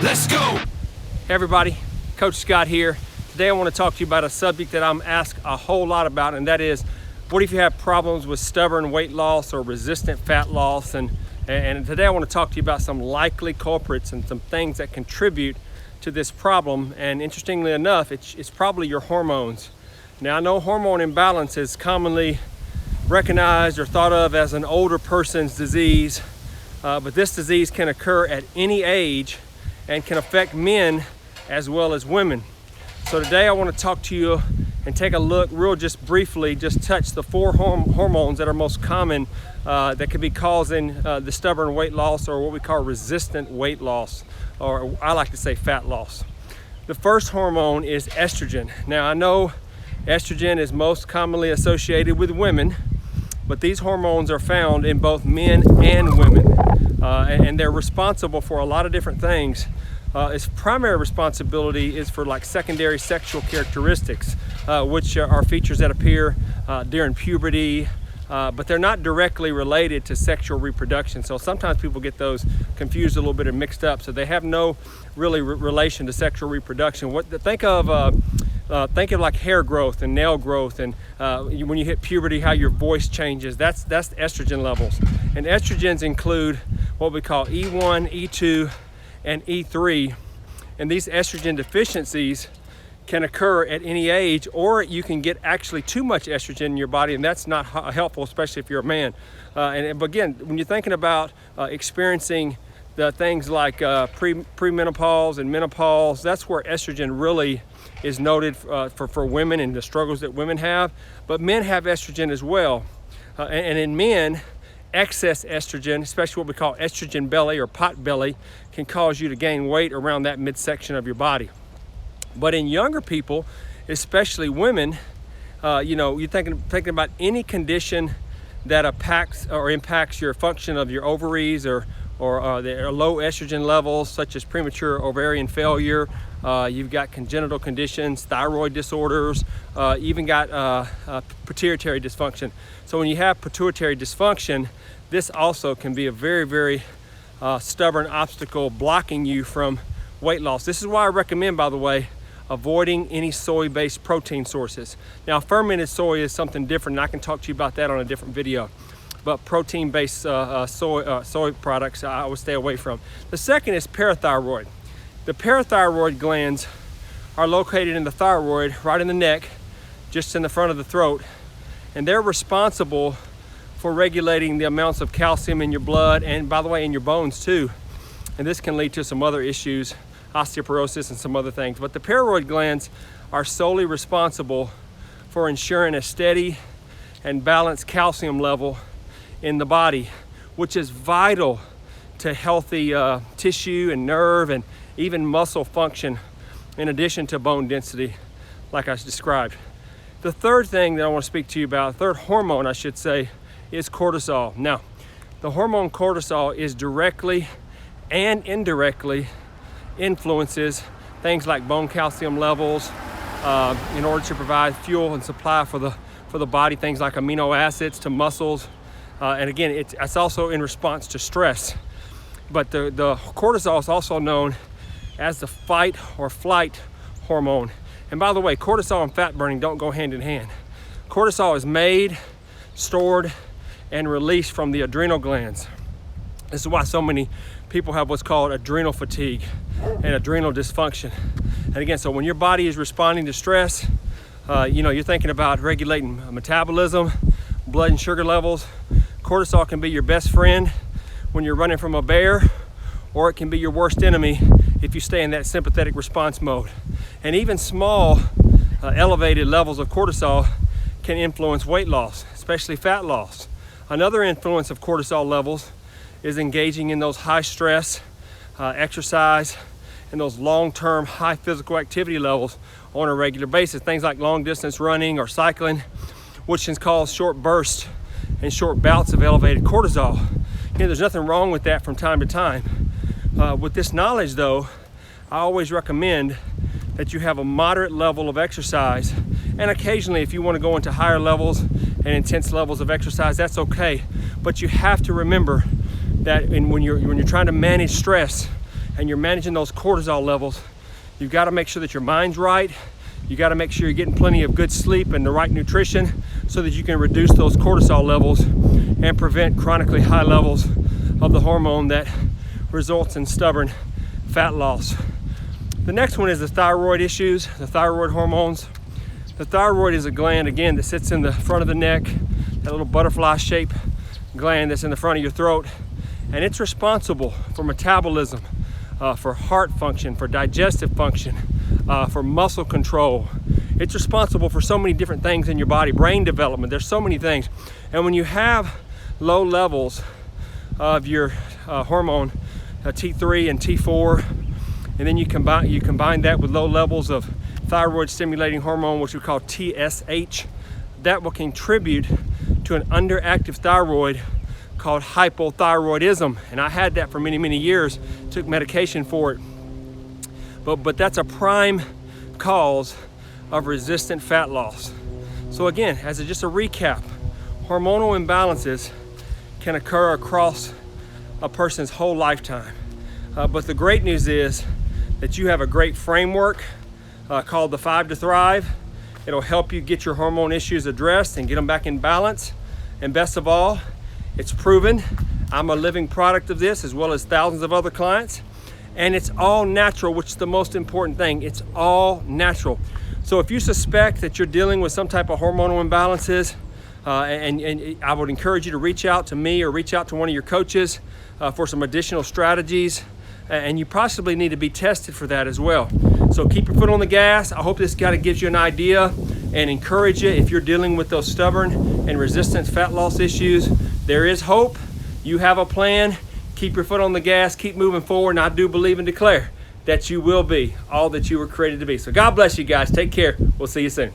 Let's go! Hey everybody, Coach Scott here. Today I want to talk to you about a subject that I'm asked a whole lot about, and that is, what if you have problems with stubborn weight loss or resistant fat loss? And today I want to talk to you about some likely culprits and some things that contribute to this problem. And interestingly enough, it's probably your hormones. Now I know hormone imbalance is commonly recognized or thought of as an older person's disease, but this disease can occur at any age and can affect men as well as women. So today I want to talk to you and take a look just briefly, just touch the four hormones that are most common that could be causing the stubborn weight loss, or what we call resistant weight loss, or I like to say fat loss. The first hormone is estrogen. Now I know estrogen is most commonly associated with women, but these hormones are found in both men and women, and they're responsible for a lot of different things. Its primary responsibility is for like secondary sexual characteristics, which are features that appear during puberty, but they're not directly related to sexual reproduction. So sometimes people get those confused a little bit and mixed up. So they have no really relation to sexual reproduction. Think of like hair growth and nail growth, and when you hit puberty, how your voice changes. That's estrogen levels. And estrogens include what we call E1, E2, and E3, and these estrogen deficiencies can occur at any age, or you can get actually too much estrogen in your body, and that's not helpful, especially if you're a man. And again, when you're thinking about experiencing the things like premenopause and menopause, that's where estrogen really is noted for women and the struggles that women have. But men have estrogen as well, and in men, excess estrogen, especially what we call estrogen belly or pot belly, can cause you to gain weight around that midsection of your body. But in younger people, especially women, you're thinking about any condition that impacts your function of your ovaries, or there are low estrogen levels, such as premature ovarian failure. You've got congenital conditions, thyroid disorders, even got pituitary dysfunction. So when you have pituitary dysfunction, this also can be a very, very stubborn obstacle blocking you from weight loss. This is why I recommend, by the way, avoiding any soy-based protein sources. Now, fermented soy is something different, and I can talk to you about that on a different video. But protein-based soy products, I would stay away from. The second is parathyroid. The parathyroid glands are located in the thyroid, right in the neck, just in the front of the throat, and they're responsible for regulating the amounts of calcium in your blood, and by the way, in your bones too. And this can lead to some other issues, osteoporosis and some other things. But the parathyroid glands are solely responsible for ensuring a steady and balanced calcium level in the body, which is vital to healthy tissue and nerve and even muscle function, in addition to bone density, like I described. The third thing that I want to speak to you about, third hormone I should say, is cortisol. Now, the hormone cortisol is directly and indirectly influences things like bone calcium levels, in order to provide fuel and supply for the body, things like amino acids to muscles. And again, it's also in response to stress. But the cortisol is also known as the fight or flight hormone. And by the way, cortisol and fat burning don't go hand in hand. Cortisol is made, stored, and released from the adrenal glands. This is why so many people have what's called adrenal fatigue and adrenal dysfunction. And again, so when your body is responding to stress, you're thinking about regulating metabolism, blood and sugar levels. Cortisol can be your best friend when you're running from a bear, or it can be your worst enemy if you stay in that sympathetic response mode. And even small elevated levels of cortisol can influence weight loss, especially fat loss. Another influence of cortisol levels is engaging in those high stress exercise and those long-term high physical activity levels on a regular basis. Things like long distance running or cycling, which can cause short bursts and short bouts of elevated cortisol. There's nothing wrong with that from time to time. With this knowledge though, I always recommend that you have a moderate level of exercise, and occasionally if you want to go into higher levels and intense levels of exercise, that's okay. But you have to remember that when you're trying to manage stress and you're managing those cortisol levels, you've got to make sure that your mind's right. You got to make sure you're getting plenty of good sleep and the right nutrition so that you can reduce those cortisol levels and prevent chronically high levels of the hormone that results in stubborn fat loss. The next one is the thyroid issues, the thyroid hormones. The thyroid is a gland, again, that sits in the front of the neck, that little butterfly-shaped gland that's in the front of your throat, and it's responsible for metabolism, for heart function, for digestive function, for muscle control. It's responsible for so many different things in your body, brain development. There's so many things. And when you have low levels of your hormone, T3 and T4, and then you combine that with low levels of thyroid stimulating hormone, which we call TSH, that will contribute to an underactive thyroid called hypothyroidism. And I had that for many, many years, took medication for it. But that's a prime cause of resistant fat loss. So again, as just a recap, hormonal imbalances can occur across a person's whole lifetime. But the great news is that you have a great framework called the 5 to Thrive. It'll help you get your hormone issues addressed and get them back in balance. And best of all, it's proven. I'm a living product of this, as well as thousands of other clients. And it's all natural, which is the most important thing. It's all natural. So if you suspect that you're dealing with some type of hormonal imbalances, and I would encourage you to reach out to me or reach out to one of your coaches for some additional strategies. And you possibly need to be tested for that as well. So keep your foot on the gas. I hope this kind of gives you an idea and encourage you if you're dealing with those stubborn and resistant fat loss issues. There is hope. You have a plan. Keep your foot on the gas. Keep moving forward. And I do believe and declare that you will be all that you were created to be. So God bless you guys. Take care. We'll see you soon.